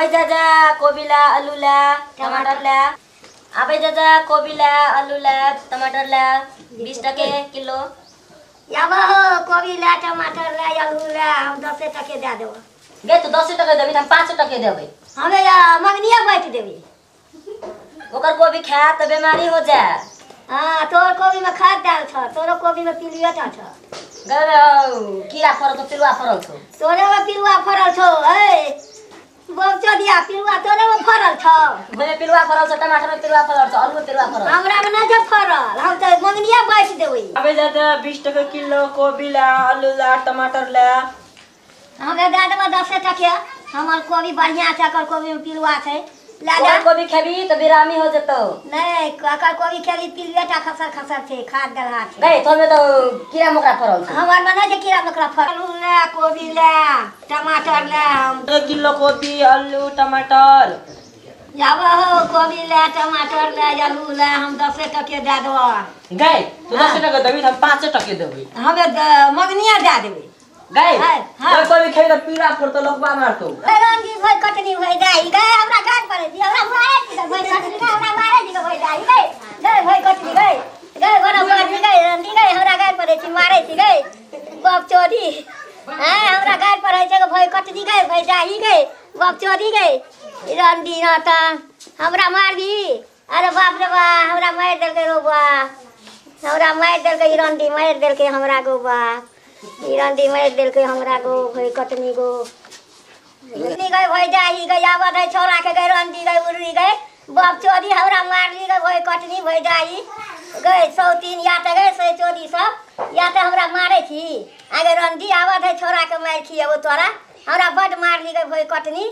आबै जाजा कोबीला आलूला टमाटरला आबै जाजा कोबीला आलूला टमाटरला 20 टके किलो। याबो कोबीला टमाटरला आलूला हम 10 टके दे देबो। गे तू 10 टके देबी हम 5 टके देबै। हमे या मगनिया बैठ देबी। ओकर कोबी खा त बीमारी हो जा। हां तोर कोबी में खाद डाल छ, तोरो कोबी में पिलुआ छ। गरे कीड़ा फरल तो पिलुआ फरल छ। तोरे में पिलुआ फरल छ ए। बच्चा दिया पिलुआ तोरे में फरल छ। भले पिलुआ फरल छ, टमाटर में पिलुआ फरल छ, आलू में पिलुआ फरल। हमरा में ना छ फरल, हम त मगनिया बैठ देबै। आबै जाजा 20 टके किलो कोबीला आलूला टमाटरला। हमे दे देबो 10 टके। हमर कोबी बढ़िया छ, कर कोबी में पिलुआ छै। ला जा कोबी खेबी त बिरामी हो जतो। नहीं कर कोबी खेबी पिलुआ टा खसर खसर छै, खाद डलहा छै। गए तोमे तो कीड़ा मकोड़ा फरल छ। हमर में ना छै कीड़ा मकोड़ा फरल। आलू ला कोबी ला टमाटर ला 1 किलो कोबी आलू टमाटर। जाबो हो कोबी ला टमाटर ला आलू ला हम 10 टके दे देबो। गए तू 10 टके देबी हम 5 टके देबै। हमे मगनिया दे देबै। गए हां कोई खेबी त पीड़ा पड़तो लोकबा मारतो। रंगी भई कटनी भई जाई गए हमरा गाड़ पड़े दी, हमरा मारे दी भई कटनी का हमरा मारे दी भई जाई गए। गए भई कटनी गए गए बड़ा मार गए रंगी गए हमरा गाड़ पड़े छी मारे छी गए। बाप चोरी हां हमरा गाड़ पड़े छै भई कटनी गए भई जाई गए। बाप चोरी गए रंडी ना त हमरा मार दी। अरे बाप रे बा हमरा मार देल के रो बा, हमरा मार देल के रंडी मार देल के हमरा गो बा। रंडी मार देल के हमरा गो भई कटनी गो नी गए भई जाई गए आवत है छोरा के गए रंडी गए उड़ी गए। बाप चोरी हमरा मारली गए भई कटनी भई जाई गए 103 या त गए 100 चोरी सब या त हमरा मारे छी। आगे रंडी आवत है छोरा के मार खिए वो तोरा हमरा बड मारली गए भई कटनी।